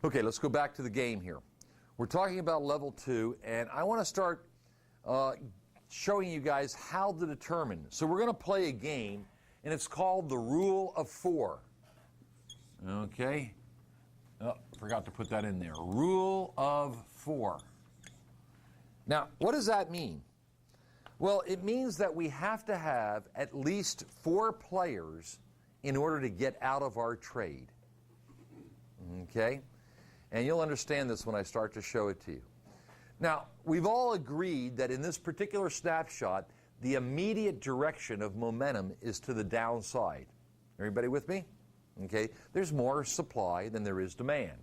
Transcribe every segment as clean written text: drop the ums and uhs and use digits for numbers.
Okay, let's go back to the game here. We're talking about level 2, and I want to start showing you guys how to determine. So we're going to play a game, and it's called the Rule of 4. Okay. Oh, forgot to put that in there. Rule of 4. Now, what does that mean? Well, it means that we have to have at least 4 players in order to get out of our trade. Okay? And you'll understand this when I start to show it to you. Now, we've all agreed that in this particular snapshot, the immediate direction of momentum is to the downside. Everybody with me? Okay? There's more supply than there is demand.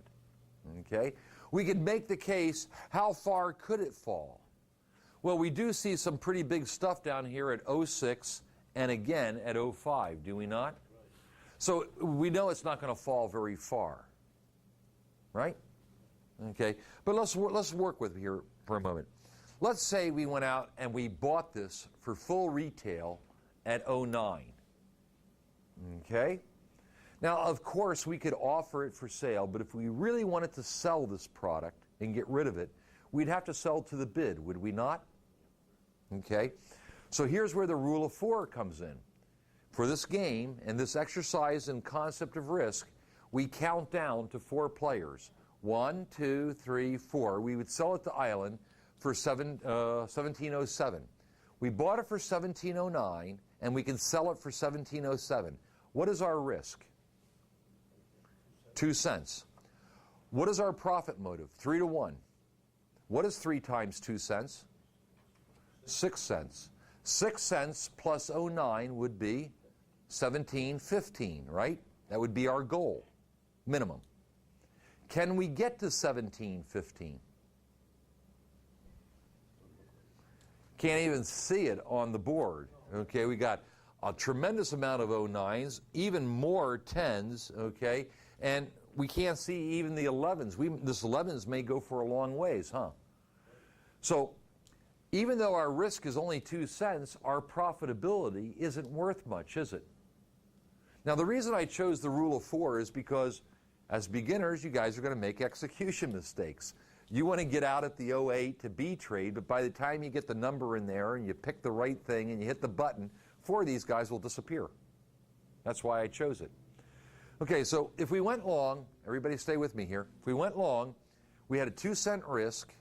Okay? We could make the case, how far could it fall? Well, we do see some pretty big stuff down here at 06 and again at 05, do we not? So we know it's not going to fall very far. Right? Okay, but let's work with it here for a moment. Let's say we went out and we bought this for full retail at 09. Okay? Now, of course, we could offer it for sale, but if we really wanted to sell this product and get rid of it, we'd have to sell to the bid, would we not? Okay? So here's where the rule of 4 comes in. For this game and this exercise and concept of risk, we count down to 4 players. 1, 2, 3, 4. We would sell it to Island for 1707. We bought it for 1709, and we can sell it for 1707. What is our risk? 2 cents. What is our profit motive? 3 to 1. What is 3 times 2 cents? 6 cents. 6 cents plus 09 would be 1715, right? That would be our goal. Minimum. Can we get to 1715? Can't even see it on the board. Okay, we got a tremendous amount of 09s, even more 10s, okay? And we can't see even the 11s. This 11s may go for a long ways, huh? So even though our risk is only 2 cents, our profitability isn't worth much, is it? Now, the reason I chose the rule of 4 is because as beginners, you guys are going to make execution mistakes. You want to get out at the 08 to B trade, but by the time you get the number in there and you pick the right thing and you hit the button, 4 of these guys will disappear. That's why I chose it. Okay, so if we went long, everybody stay with me here. If we went long, we had a 2 cent risk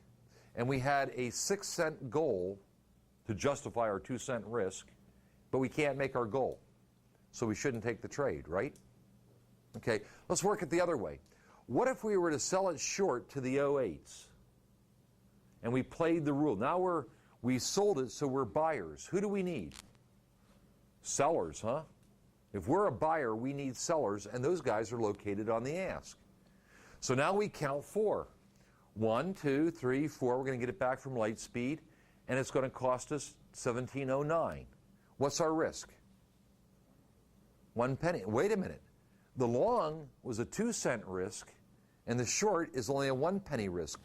and we had a 6 cent goal to justify our 2 cent risk, but we can't make our goal. So we shouldn't take the trade, right? Okay, let's work it the other way. What if we were to sell it short to the 08s? And we played the rule. Now we sold it, so we're buyers. Who do we need? Sellers, huh? If we're a buyer, we need sellers, and those guys are located on the ask. So now we count 4. 1, 2, 3, 4. We're going to get it back from Lightspeed, and it's going to cost us 1709. What's our risk? 1 penny. Wait a minute. The long was a 2 cent risk, and the short is only a 1 penny risk.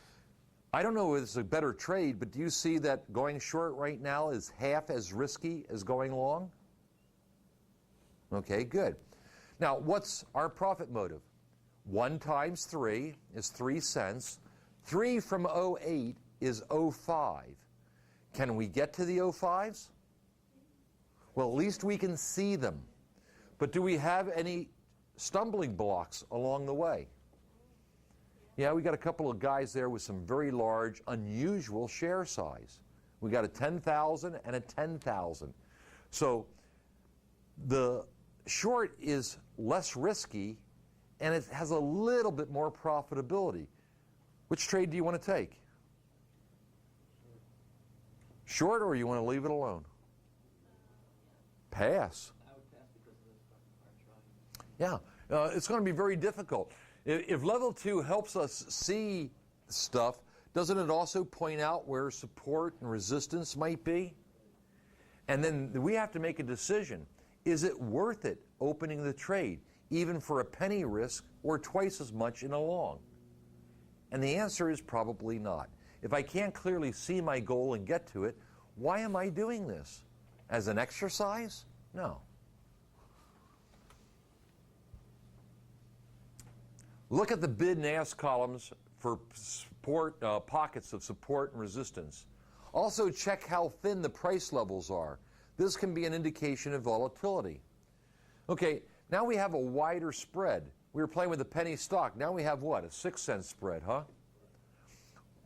I don't know if it's a better trade, but do you see that going short right now is half as risky as going long? Okay, good. Now, what's our profit motive? 1 times 3 is 3 cents. 3 from 08 is 05. Can we get to the 05s? Well, at least we can see them. But do we have any stumbling blocks along the way? Yeah, we got a couple of guys there with some very large, unusual share size. We got a 10,000 and a 10,000. So the short is less risky and it has a little bit more profitability. Which trade do you want to take? Short, or you want to leave it alone? Pass. Yeah, it's going to be very difficult. If level 2 helps us see stuff, doesn't it also point out where support and resistance might be? And then we have to make a decision. Is it worth it opening the trade, even for a penny risk or twice as much in a long? And the answer is probably not. If I can't clearly see my goal and get to it, why am I doing this? As an exercise? No. Look at the bid and ask columns for support, pockets of support and resistance. Also check how thin the price levels are. This can be an indication of volatility. Okay, now we have a wider spread. We were playing with a penny stock. Now we have what? A 6-cent spread, huh?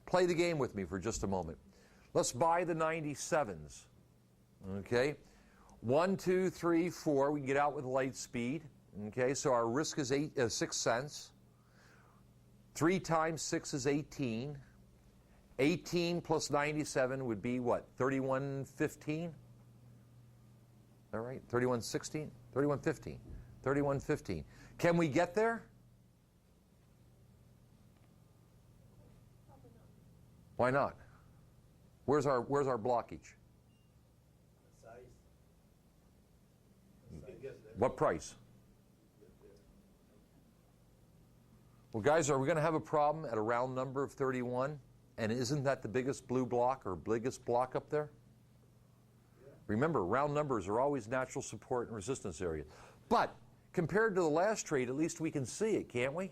Play the game with me for just a moment. Let's buy the 97s. Okay, 1, 2, 3, 4. We can get out with light speed. Okay, so our risk is 6 cents. 3 times 6 is 18. 18 plus 97 would be what? 31.15? Is that right? 31.16? 31.15. 31.15. Can we get there? Why not? Where's our blockage? What price? Well, guys, are we going to have a problem at a round number of 31? And isn't that the biggest blue block or biggest block up there? Remember, round numbers are always natural support and resistance areas. But compared to the last trade, at least we can see it, can't we?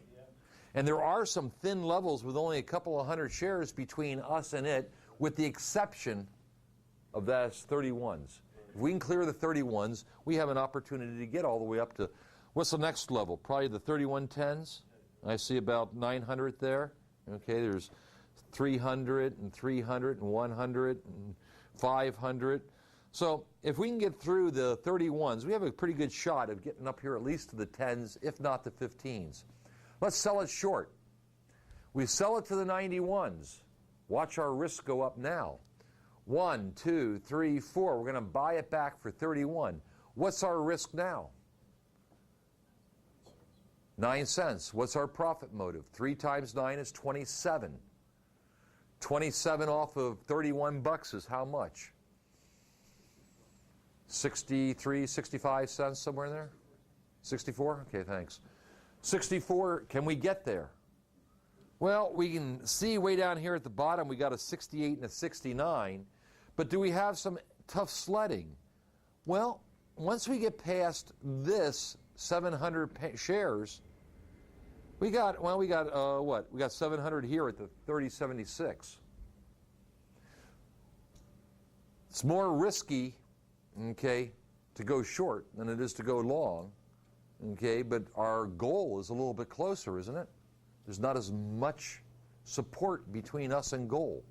And there are some thin levels with only a couple of hundred shares between us and it, with the exception of those 31s. If we can clear the 31s, we have an opportunity to get all the way up to, what's the next level? Probably the 3110s. I see about 900 there. Okay, there's 300 and 300 and 100 and 500. So if we can get through the 31s, we have a pretty good shot of getting up here at least to the 10s, if not the 15s. Let's sell it short. We sell it to the 91s. Watch our risk go up now. 1, 2, 3, 4. We're going to buy it back for 31. What's our risk now? 9 cents. What's our profit motive? 3 times 9 is 27. 27 off of 31 bucks is how much? 63, 65 cents, somewhere in there? 64? Okay, thanks. 64, can we get there? Well, we can see way down here at the bottom we got a 68 and a 69, but do we have some tough sledding? Well, once we get past this 700 shares, we got what? We got 700 here at the 3076. It's more risky, okay, to go short than it is to go long, okay, but our goal is a little bit closer, isn't it? There's not as much support between us and gold.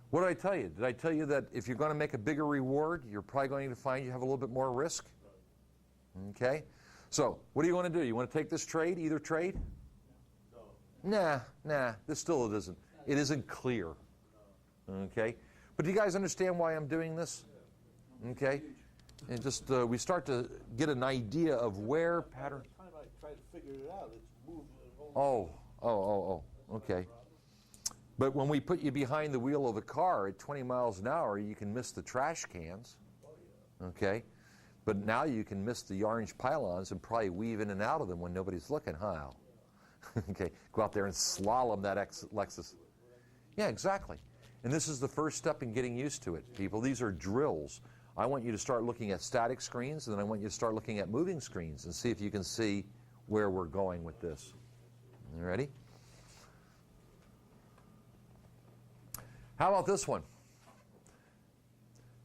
What did I tell you? Did I tell you that if you're going to make a bigger reward, you're probably going to find you have a little bit more risk? Okay? So, what do you want to do? You want to take this trade, either trade? No. Nah, this still isn't. It isn't clear. Okay? But do you guys understand why I'm doing this? Okay? And just, we start to get an idea of where pattern... Try to figure it out. It's moving. Okay. But when we put you behind the wheel of a car at 20 miles an hour, you can miss the trash cans. Okay? But now you can miss the orange pylons and probably weave in and out of them when nobody's looking, huh, Al? Okay, go out there and slalom that Lexus. Yeah, exactly. And this is the first step in getting used to it, people. These are drills. I want you to start looking at static screens, and then I want you to start looking at moving screens and see if you can see where we're going with this. You ready? How about this one?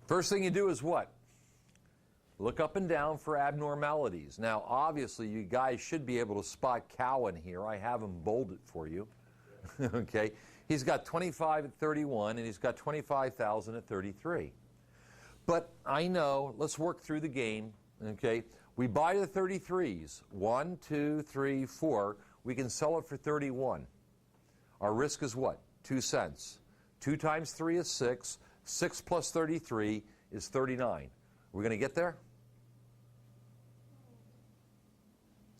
First thing you do is what? Look up and down for abnormalities. Now, obviously, you guys should be able to spot Cowan here. I have him bolded for you. Okay? He's got 25 at 31, and he's got 25,000 at 33. But I know, let's work through the game. Okay? We buy the 33s. 1, 2, 3, 4. We can sell it for 31. Our risk is what? 2 cents. 2 times 3 is 6. 6 plus 33 is 39. We're going to get there?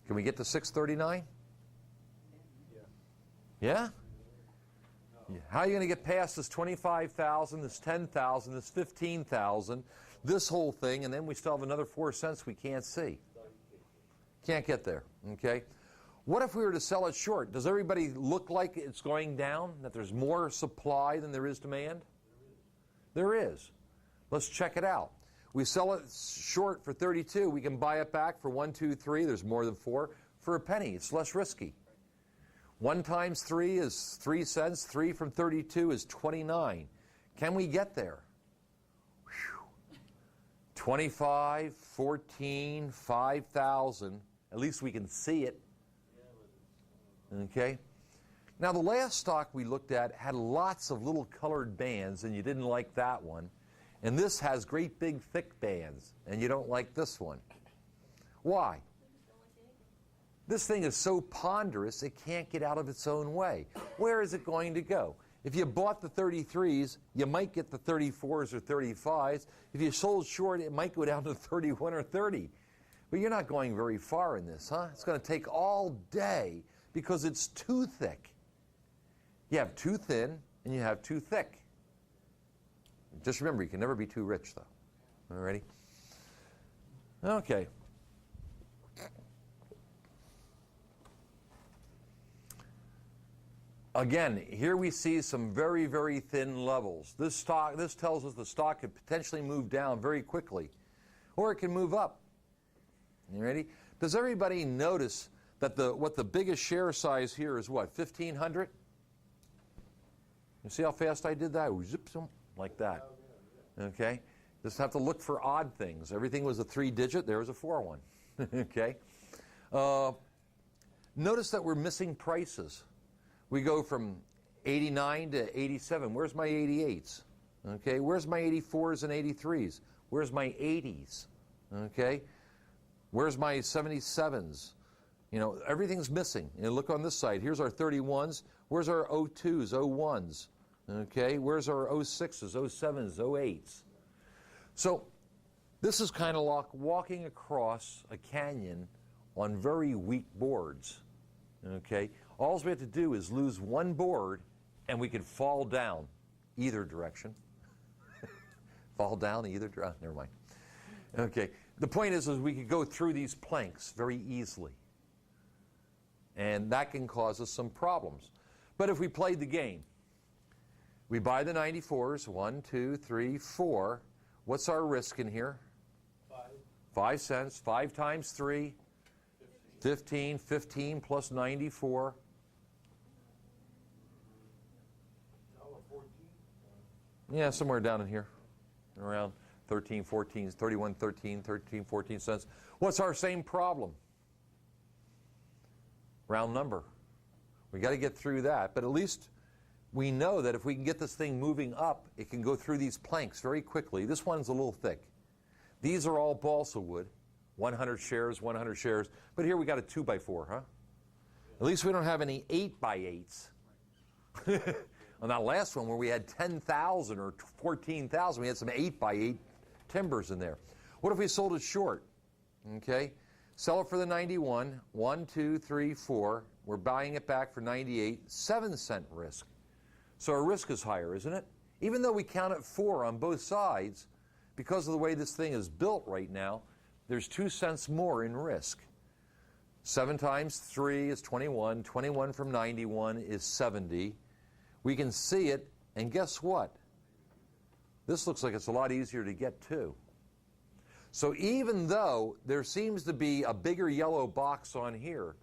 Can we get to 639? Yeah? How are you going to get past this 25,000, this 10,000, this 15,000, this whole thing, and then we still have another 4 cents we can't see? Can't get there, okay? What if we were to sell it short? Does everybody look like it's going down, that there's more supply than there is demand? There is. Let's check it out. We sell it short for 32. We can buy it back for 1, 2, 3. There's more than 4. For a penny, it's less risky. 1 times 3 is 3 cents. 3 from 32 is 29. Can we get there? Whew. 25, 14, 5,000. At least we can see it. Okay? Now, the last stock we looked at had lots of little colored bands, and you didn't like that one. And this has great big thick bands, and you don't like this one. Why? This thing is so ponderous, it can't get out of its own way. Where is it going to go? If you bought the 33s, you might get the 34s or 35s. If you sold short, it might go down to 31 or 30. But you're not going very far in this, huh? It's going to take all day because it's too thick. You have too thin and you have too thick. Just remember, you can never be too rich, though. All righty? Okay. Again, here we see some very, very thin levels. This tells us the stock could potentially move down very quickly, or it can move up. You ready? Does everybody notice that what the biggest share size here is what, 1,500? You see how fast I did that? Zip, like that. Okay? Just have to look for odd things. Everything was a 3-digit. There was a 4 one. Okay? Notice that we're missing prices. We go from 89 to 87. Where's my 88s? Okay, where's my 84s and 83s? Where's my 80s? Okay, where's my 77s? You know, everything's missing. You know, look on this side. Here's our 31s. Where's our 02s, 01s? Okay, where's our 06s, 07s, 08s? So this is kind of like walking across a canyon on very weak boards. Okay, all we have to do is lose one board and we could fall down either direction. Fall down either direction. Never mind. Okay, the point is we could go through these planks very easily. And that can cause us some problems. But if we played the game, we buy the 94s, 1, 2, 3, 4. What's our risk in here? 5 cents. 5 times 3. 15, 15 plus 94. Yeah, somewhere down in here. Around 13, 14, 31, 13, 13, 14 cents. What's our same problem? Round number. We got to get through that, but at least we know that if we can get this thing moving up, it can go through these planks very quickly. This one's a little thick. These are all balsa wood. 100 shares, 100 shares. But here we got a 2x4, huh? At least we don't have any 8x8s. On that last one where we had 10,000 or 14,000, we had some 8x8 timbers in there. What if we sold it short? Okay, sell it for the 91, 1, 2, 3, 4. We're buying it back for 98, 7-cent risk. So our risk is higher, isn't it? Even though we count at 4 on both sides, because of the way this thing is built right now, there's 2 cents more in risk. 7 times 3 is 21. 21 from 91 is 70. We can see it, and guess what? This looks like it's a lot easier to get to. So even though there seems to be a bigger yellow box on here,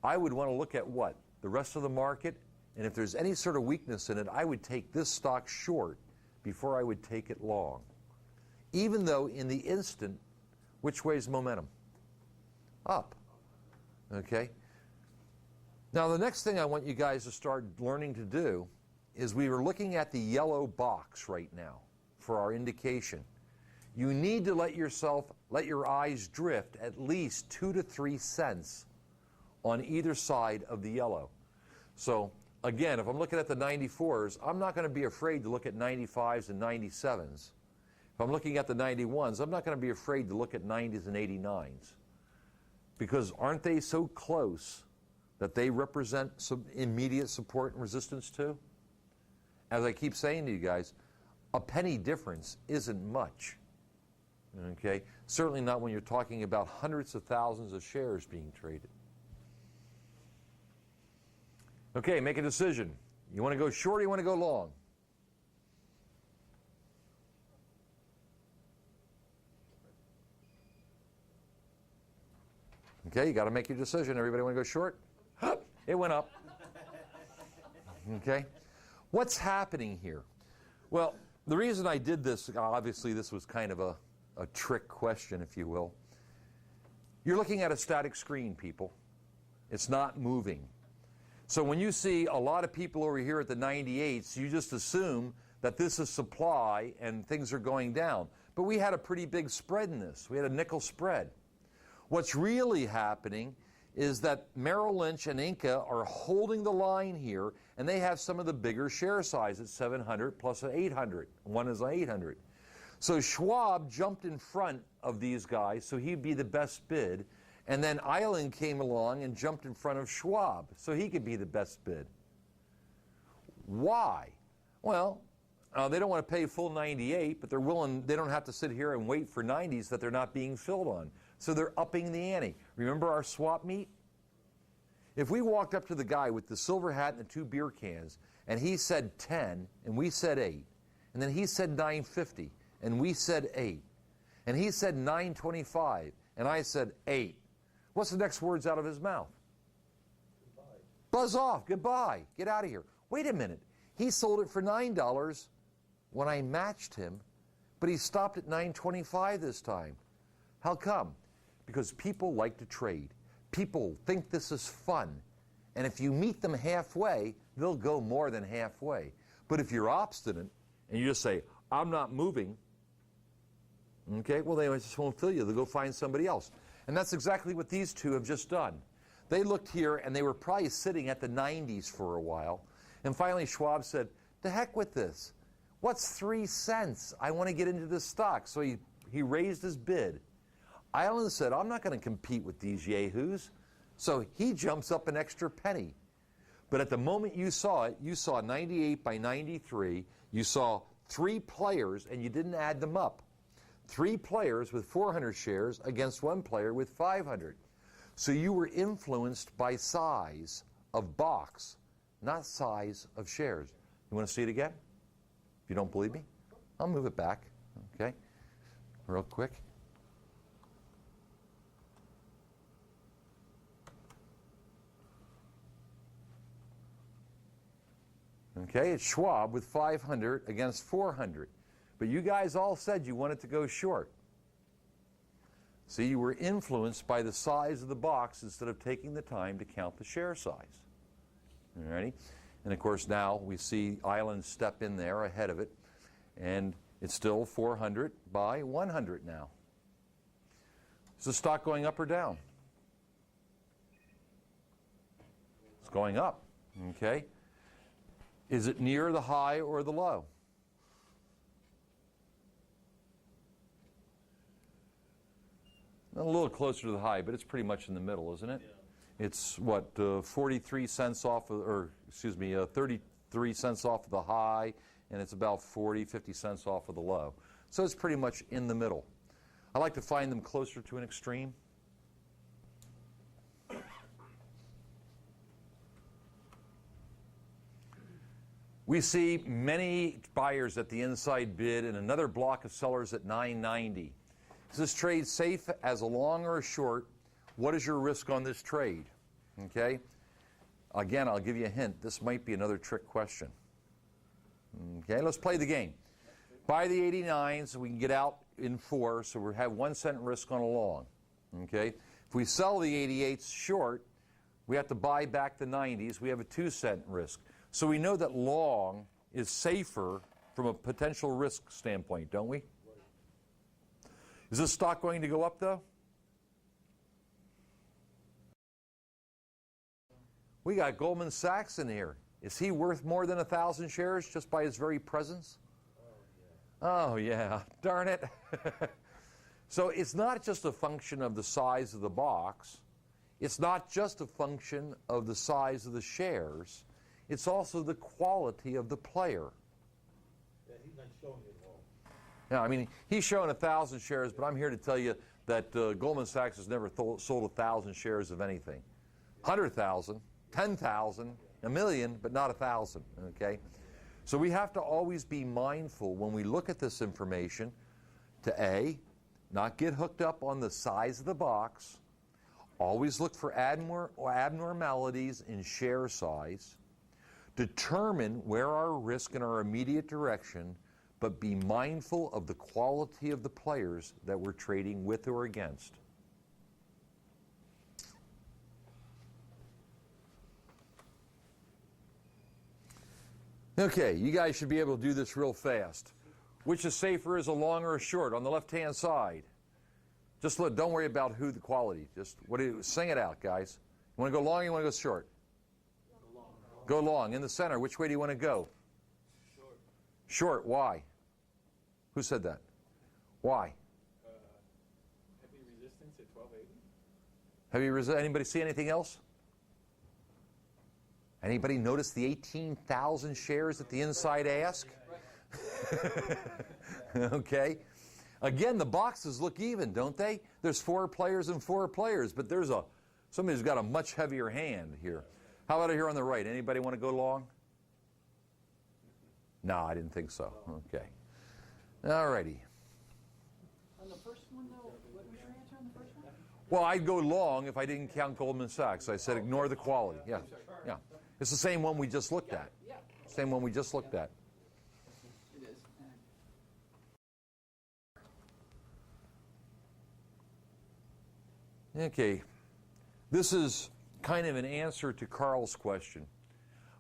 I would want to look at what? The rest of the market, and if there's any sort of weakness in it, I would take this stock short before I would take it long. Even though in the instant, which way is momentum? Up. Okay? Now the next thing I want you guys to start learning to do is we were looking at the yellow box right now for our indication. You need to let your eyes drift at least 2 to 3 cents on either side of the yellow. So again, if I'm looking at the 94s, I'm not going to be afraid to look at 95s and 97s. If I'm looking at the 91s, I'm not going to be afraid to look at 90s and 89s. Because aren't they so close that they represent some immediate support and resistance too? As I keep saying to you guys, a penny difference isn't much. Okay? Certainly not when you're talking about hundreds of thousands of shares being traded. Okay, make a decision. You want to go short or you want to go long? Okay, you got to make your decision. Everybody want to go short? It went up. Okay? What's happening here? Well, the reason I did this, obviously this was kind of a trick question, if you will. You're looking at a static screen, people. It's not moving. So when you see a lot of people over here at the 98s, you just assume that this is supply and things are going down. But we had a pretty big spread in this. We had a nickel spread. What's really happening is that Merrill Lynch and Inca are holding the line here, and they have some of the bigger share size at 700 plus an 800. One is an 800. So Schwab jumped in front of these guys, so he'd be the best bid. And then Island came along and jumped in front of Schwab, so he could be the best bid. Why? Well, they don't want to pay full 98, but they're willing, they don't have to sit here and wait for 90s that they're not being filled on. So they're upping the ante. Remember our swap meet? If we walked up to the guy with the silver hat and the 2 beer cans, and he said 10, and we said 8, and then he said 950, and we said 8, and he said 925, and I said 8, what's the next words out of his mouth? Goodbye. Buzz off, goodbye, get out of here. Wait a minute, he sold it for $9 when I matched him, but he stopped at $9.25 this time. How come? Because people like to trade. People think this is fun. And if you meet them halfway, they'll go more than halfway. But if you're obstinate and you just say, I'm not moving, okay, well, they just won't fill you. They'll go find somebody else. And that's exactly what these two have just done. They looked here, and they were probably sitting at the 90s for a while. And finally, Schwab said, to heck with this. What's 3 cents? I want to get into this stock. So he raised his bid. Island said, I'm not going to compete with these yahoos. So he jumps up an extra penny. But at the moment you saw it, you saw 98 by 93. You saw 3 players, and you didn't add them up. 3 players with 400 shares against 1 player with 500. So you were influenced by size of box, not size of shares. You want to see it again? If you don't believe me, I'll move it back, okay, real quick. Okay, it's Schwab with 500 against 400. But you guys all said you wanted to go short. See, you were influenced by the size of the box instead of taking the time to count the share size. All righty? And of course now we see Island step in there ahead of it, and it's still 400 by 100 now. Is the stock going up or down? It's going up, okay? Is it near the high or the low? A little closer to the high, but it's pretty much in the middle, isn't it? Yeah. It's what, 43 cents off, or excuse me, 33 cents off of the high, and it's about 40, 50 cents off of the low. So it's pretty much in the middle. I like to find them closer to an extreme. We see many buyers at the inside bid and another block of sellers at 990. Is this trade safe as a long or a short? What is your risk on this trade? Okay. Again, I'll give you a hint. This might be another trick question. Okay, let's play the game. Buy the 89s, so we can get out in 4, so we have 1 cent risk on a long. Okay. If we sell the 88s short, we have to buy back the 90s. We have a 2 cent risk. So we know that long is safer from a potential risk standpoint, don't we? Is this stock going to go up, though? We got Goldman Sachs in here. Is he worth more than 1,000 shares just by his very presence? Oh, yeah. Darn it. So it's not just a function of the size of the box. It's not just a function of the size of the shares. It's also the quality of the player. Yeah, he's not showing it all. Yeah, I mean, he's showing 1,000 shares, but I'm here to tell you that Goldman Sachs has never sold 1,000 shares of anything. 100,000, 10,000, a million, but not 1,000, okay? So we have to always be mindful when we look at this information to A, not get hooked up on the size of the box, always look for abnormalities in share size. Determine where our risk in our immediate direction, but be mindful of the quality of the players that we're trading with or against. Okay, you guys should be able to do this real fast. Which is safer, is a long or a short on the left-hand side? Just look, don't worry about who the quality. Just sing it out, guys. You want to go long or you want to go short? Long. Go long. In the center, which way do you want to go? Short. Short, why? Who said that? Why? Heavy resistance at 1280. Anybody see anything else? Anybody notice the 18,000 shares at the inside ask? Okay. Again, the boxes look even, don't they? There's 4 players and 4 players, but there's somebody who's got a much heavier hand here. How about here on the right? Anybody want to go long? No, I didn't think so. Okay. All righty. On the first one, though, what was your answer on the first one? Well, I'd go long if I didn't count Goldman Sachs. I said ignore the quality. Yeah, yeah. It's the same one we just looked at. Yeah, Same one we just looked at. it is. Okay. This is kind of an answer to Carl's question.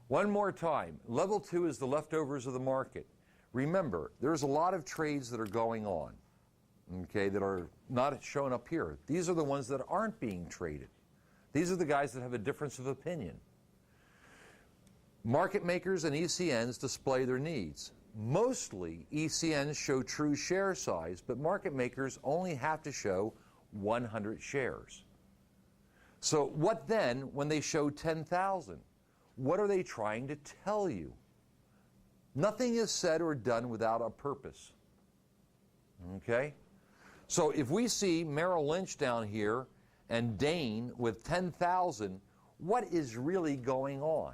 One more time. Level 2 is the leftovers of the market. Remember, there's a lot of trades that are going on, okay, that are not showing up here. These are the ones that aren't being traded. These are the guys that have a difference of opinion. Market makers and ECNs display their needs. Mostly, ECNs show true share size, but market makers only have to show 100 shares. So what then when they show 10,000? What are they trying to tell you? Nothing is said or done without a purpose. Okay? So if we see Merrill Lynch down here and Dane with 10,000, what is really going on?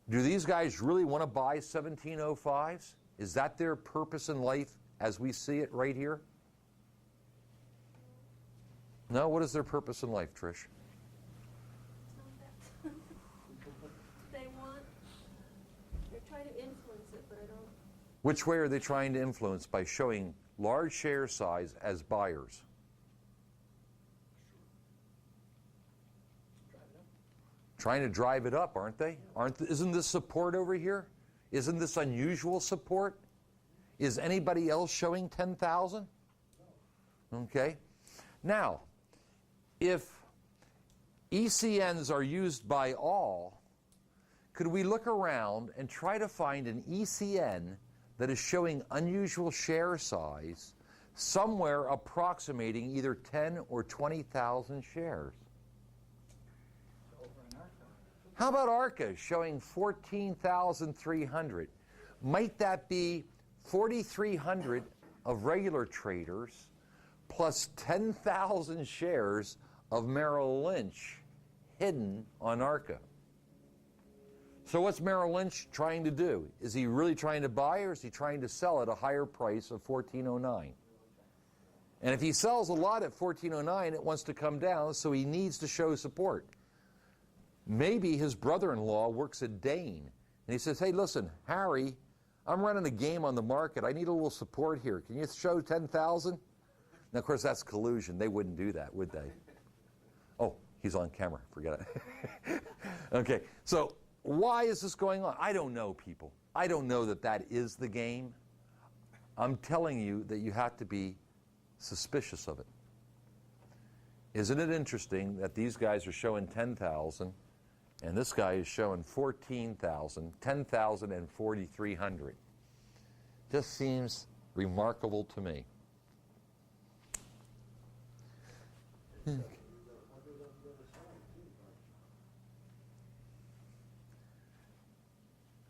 Do these guys really want to buy 1705s? Is that their purpose in life as we see it right here? No? What is their purpose in life, Trish? They're trying to influence it, but I don't. Which way are they trying to influence? By showing large share size as buyers. Trying to drive it up, aren't they? Isn't this support over here? Isn't this unusual support? Is anybody else showing 10,000? Okay. Now, if ECNs are used by all, could we look around and try to find an ECN that is showing unusual share size somewhere approximating either 10 or 20,000 shares? How about ARCA showing 14,300? Might that be 4,300 of regular traders plus 10,000 shares of Merrill Lynch hidden on ARCA? So what's Merrill Lynch trying to do? Is he really trying to buy, or is he trying to sell at a higher price of 1409? And if he sells a lot at 1409, it wants to come down, so he needs to show support. Maybe his brother-in-law works at Dane, and he says, hey, listen, Harry, I'm running a game on the market. I need a little support here. Can you show 10,000? Now, of course, that's collusion. They wouldn't do that, would they? Oh, he's on camera. Forget it. Okay, so why is this going on? I don't know, people. I don't know that that is the game. I'm telling you that you have to be suspicious of it. Isn't it interesting that these guys are showing 10,000 and this guy is showing 14,000, 10,000 and 4,300? Just seems remarkable to me.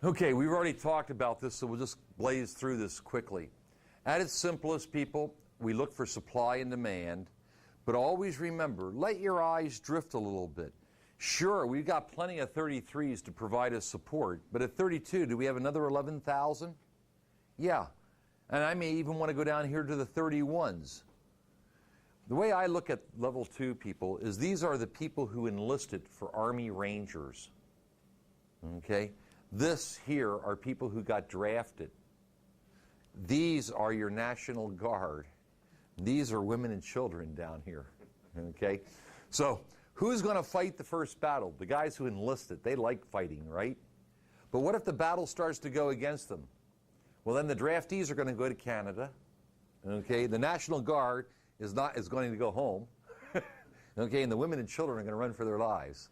Okay, we've already talked about this, so we'll just blaze through this quickly. At its simplest, people, we look for supply and demand, but always remember, let your eyes drift a little bit. Sure, we've got plenty of 33s to provide us support, but at 32, do we have another 11,000? Yeah, and I may even want to go down here to the 31s. The way I look at level 2 people is these are the people who enlisted for Army Rangers. Okay? This here are people who got drafted. These are your National Guard. These are women and children down here. Okay? So, who's going to fight the first battle? The guys who enlisted. They like fighting, right? But what if the battle starts to go against them? Well, then the draftees are going to go to Canada. Okay? The National Guard is going to go home. Okay? And the women and children are going to run for their lives.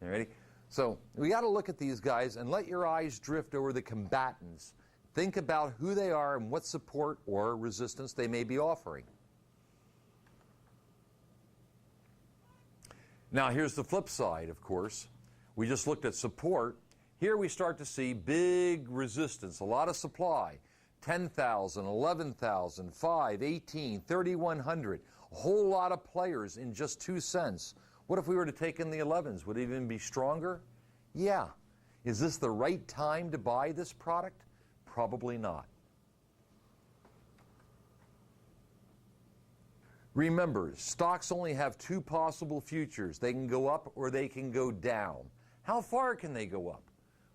You ready? So, we got to look at these guys and let your eyes drift over the combatants. Think about who they are and what support or resistance they may be offering. Now, here's the flip side, of course. We just looked at support. Here we start to see big resistance, a lot of supply. 10,000, 11,000, 5, 18, 3,100. A whole lot of players in just 2 cents. What if we were to take in the 11s? Would it even be stronger? Yeah. Is this the right time to buy this product? Probably not. Remember, stocks only have 2 possible futures. They can go up or they can go down. How far can they go up?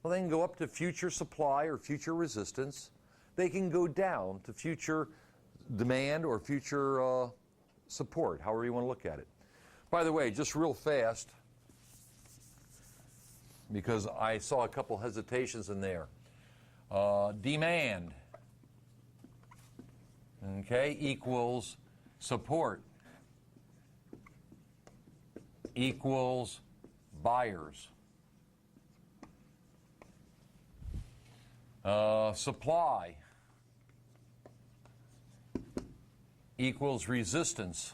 Well, they can go up to future supply or future resistance. They can go down to future demand or future support, however you want to look at it. By the way, just real fast, because I saw a couple hesitations in there. Demand, okay, equals support equals buyers. Supply equals resistance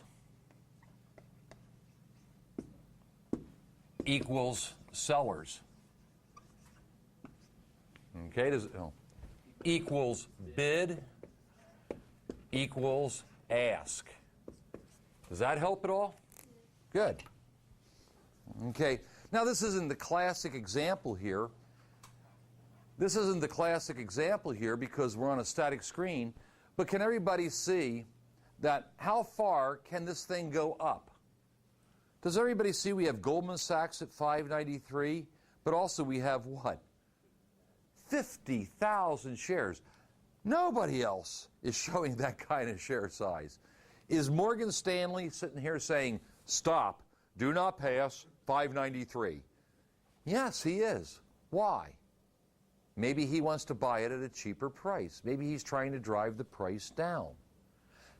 equals sellers. Okay, equals bid equals ask. Does that help at all? Good. Okay, now this isn't the classic example here. This isn't the classic example here because we're on a static screen, but can everybody see that how far can this thing go up? Does everybody see we have Goldman Sachs at 593, but also we have what? 50,000 shares. Nobody else is showing that kind of share size. Is Morgan Stanley sitting here saying, stop, do not pass 593? Yes, he is. Why? Maybe he wants to buy it at a cheaper price. Maybe he's trying to drive the price down.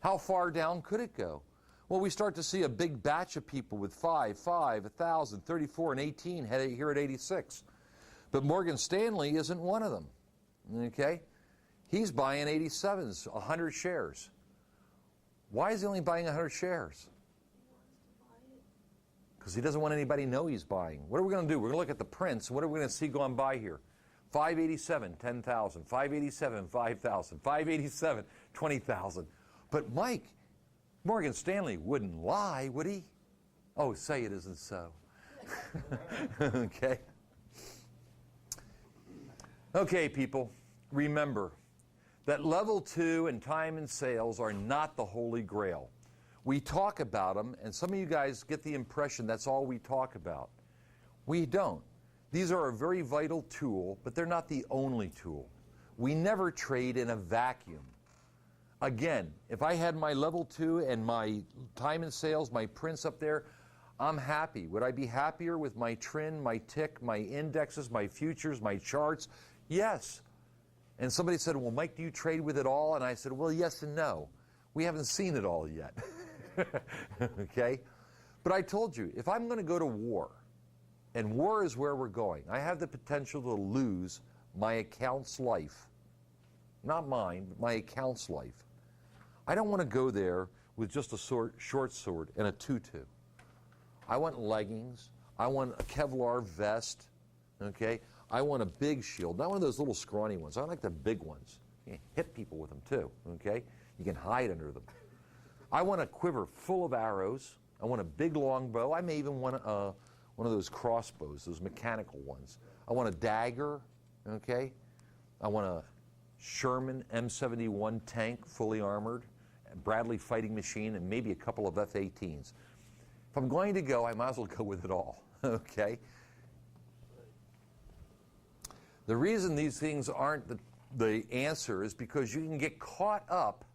How far down could it go? Well, we start to see a big batch of people with 5, 1,000, 34, and 18 here at 86. But Morgan Stanley isn't one of them. Okay? He's buying 87s, 100 shares. Why is he only buying 100 shares? Because he doesn't want anybody to know he's buying. What are we going to do? We're going to look at the prints. What are we going to see going by here? 587, 10,000. 587, 5,000. 587, 20,000. But Mike, Morgan Stanley wouldn't lie, would he? Oh, say it isn't so. Okay. Okay, people, remember that level 2 and time and sales are not the holy grail. We talk about them, and some of you guys get the impression that's all we talk about. We don't. These are a very vital tool, but they're not the only tool. We never trade in a vacuum. Again, if I had my level 2 and my time and sales, my prints up there, I'm happy. Would I be happier with my trend, my tick, my indexes, my futures, my charts? Yes. And somebody said, well, Mike, do you trade with it all? And I said, well, yes and no. We haven't seen it all yet. Okay? But I told you, if I'm going to go to war, and war is where we're going, I have the potential to lose my account's life. Not mine, but my account's life. I don't want to go there with just a short sword and a tutu. I want leggings. I want a Kevlar vest. Okay? I want a big shield, not one of those little scrawny ones. I like the big ones. You can hit people with them too. Okay? You can hide under them. I want a quiver full of arrows. I want a big long bow. I may even want one of those crossbows, those mechanical ones. I want a dagger. Okay? I want a Sherman M71 tank, fully armored. Bradley fighting machine, and maybe a couple of F-18s. If I'm going to go, I might as well go with it all, okay? The reason these things aren't the answer is because you can get caught up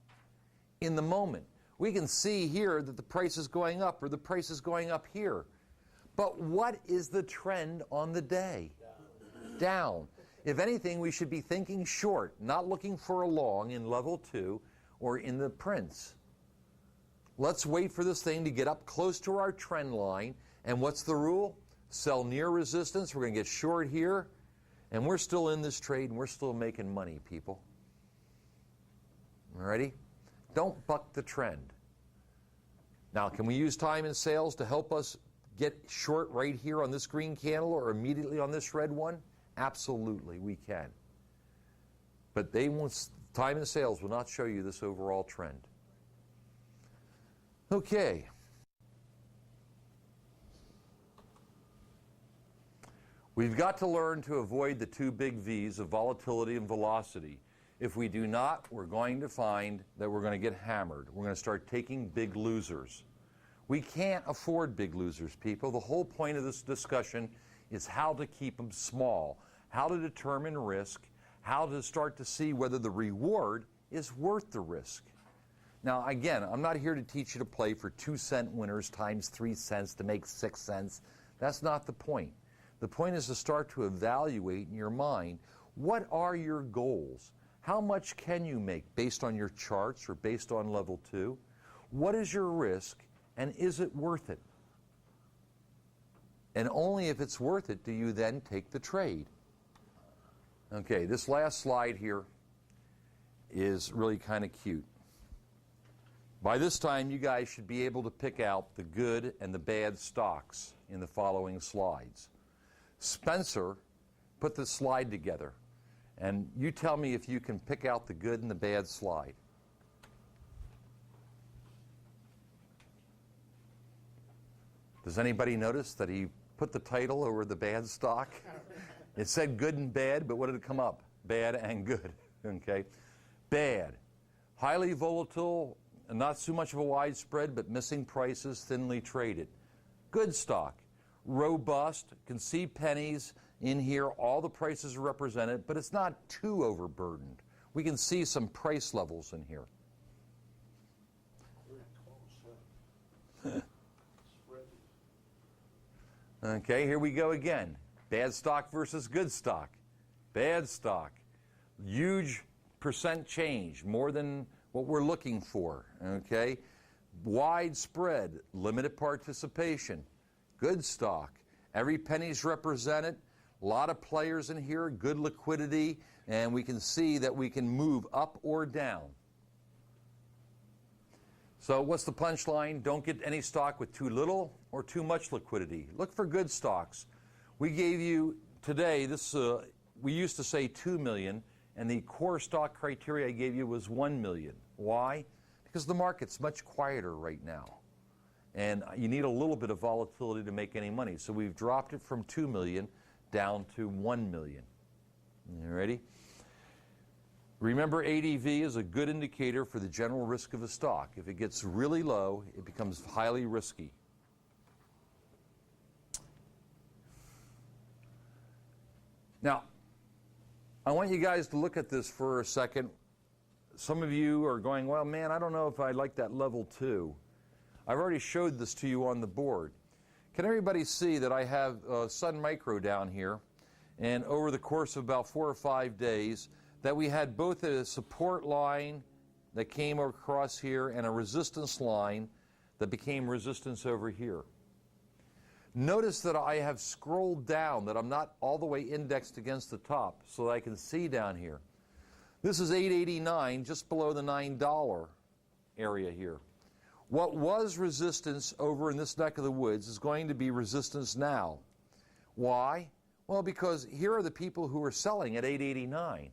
in the moment. We can see here that the price is going up or the price is going up here. But what is the trend on the day? Down. If anything, we should be thinking short, not looking for a long in level 2 or in the prints. Let's wait for this thing to get up close to our trend line. And what's the rule? Sell near resistance. We're going to get short here. And we're still in this trade, and we're still making money, people. Ready? Don't buck the trend. Now, can we use time and sales to help us get short right here on this green candle or immediately on this red one? Absolutely, we can. But they won't, time and sales will not show you this overall trend. Okay. We've got to learn to avoid the two big V's of volatility and velocity. If we do not, we're going to find that we're going to get hammered. We're going to start taking big losers. We can't afford big losers, people. The whole point of this discussion is how to keep them small, how to determine risk, how to start to see whether the reward is worth the risk. Now, again, I'm not here to teach you to play for 2-cent winners times 3 cents to make 6 cents. That's not the point. The point is to start to evaluate in your mind, what are your goals? How much can you make based on your charts or based on level 2? What is your risk, and is it worth it? And only if it's worth it do you then take the trade. Okay, this last slide here is really kind of cute. By this time, you guys should be able to pick out the good and the bad stocks in the following slides. Spencer put the slide together, and you tell me if you can pick out the good and the bad slide. Does anybody notice that he put the title over the bad stock? It said good and bad, but what did it come up? Bad and good, okay? Bad. Highly volatile, not so much of a widespread, but missing prices, thinly traded. Good stock. Robust, can see pennies in here, all the prices are represented, but it's not too overburdened. We can see some price levels in here. Okay, here we go again. Bad stock versus good stock. Bad stock. Huge percent change, more than what we're looking for. Okay, widespread, limited participation. Good stock. Every penny's represented. A lot of players in here, good liquidity, and we can see that we can move up or down. So what's the punchline? Don't get any stock with too little or too much liquidity. Look for good stocks. We gave you today, this we used to say 2 million, and the core stock criteria I gave you was 1 million. Why? Because the market's much quieter right now. And you need a little bit of volatility to make any money. So we've dropped it from 2 million down to 1 million. You ready? Remember, ADV is a good indicator for the general risk of a stock. If it gets really low, it becomes highly risky. Now, I want you guys to look at this for a second. Some of you are going, well, man, I don't know if I like that level 2. I've already showed this to you on the board. Can everybody see that I have Sun Micro down here, and over the course of about 4 or 5 days, that we had both a support line that came across here and a resistance line that became resistance over here. Notice that I have scrolled down, that I'm not all the way indexed against the top, so that I can see down here. This is 889, just below the $9 area here. What was resistance over in this neck of the woods is going to be resistance now. Why? Well, because here are the people who are selling at 889.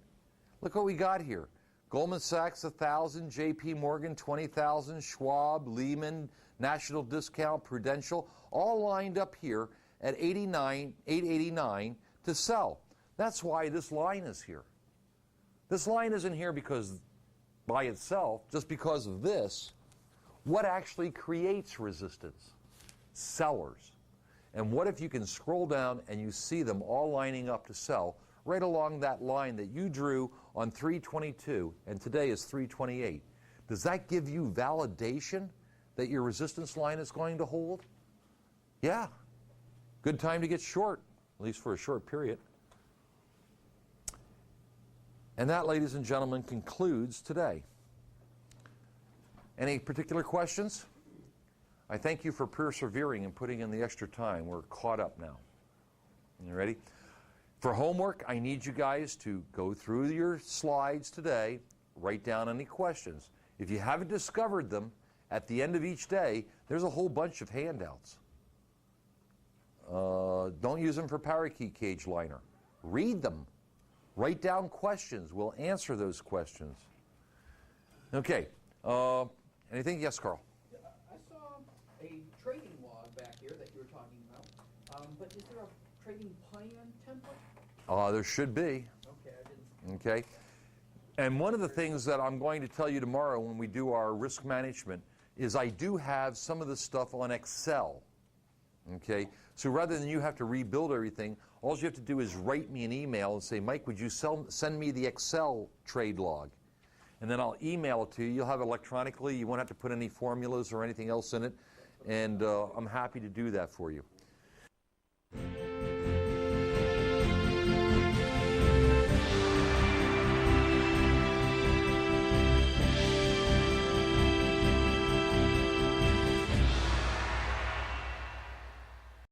Look what we got here. Goldman Sachs, 1,000, JP Morgan, 20,000, Schwab, Lehman, National Discount, Prudential, all lined up here at 889 to sell. That's why this line is here. This line isn't here because by itself, just because of this, what actually creates resistance? Sellers. And what if you can scroll down and you see them all lining up to sell right along that line that you drew on 322, and today is 328? Does that give you validation that your resistance line is going to hold? Yeah. Good time to get short, at least for a short period. And that, ladies and gentlemen, concludes today. Any particular questions? I thank you for persevering and putting in the extra time. We're caught up now. You ready? For homework, I need you guys to go through your slides today, write down any questions. If you haven't discovered them, at the end of each day, there's a whole bunch of handouts. Don't use them for parakeet cage liner. Read them. Write down questions. We'll answer those questions. Okay. Anything? Yes, Carl. I saw a trading log back here that you were talking about, but is there a trading plan template? There should be. Okay, I didn't. Okay. And one of the things that I'm going to tell you tomorrow when we do our risk management is I do have some of this stuff on Excel. Okay. So rather than you have to rebuild everything, all you have to do is write me an email and say, Mike, would you send me the Excel trade log? And then I'll email it to you. You'll have it electronically. You won't have to put any formulas or anything else in it. And I'm happy to do that for you.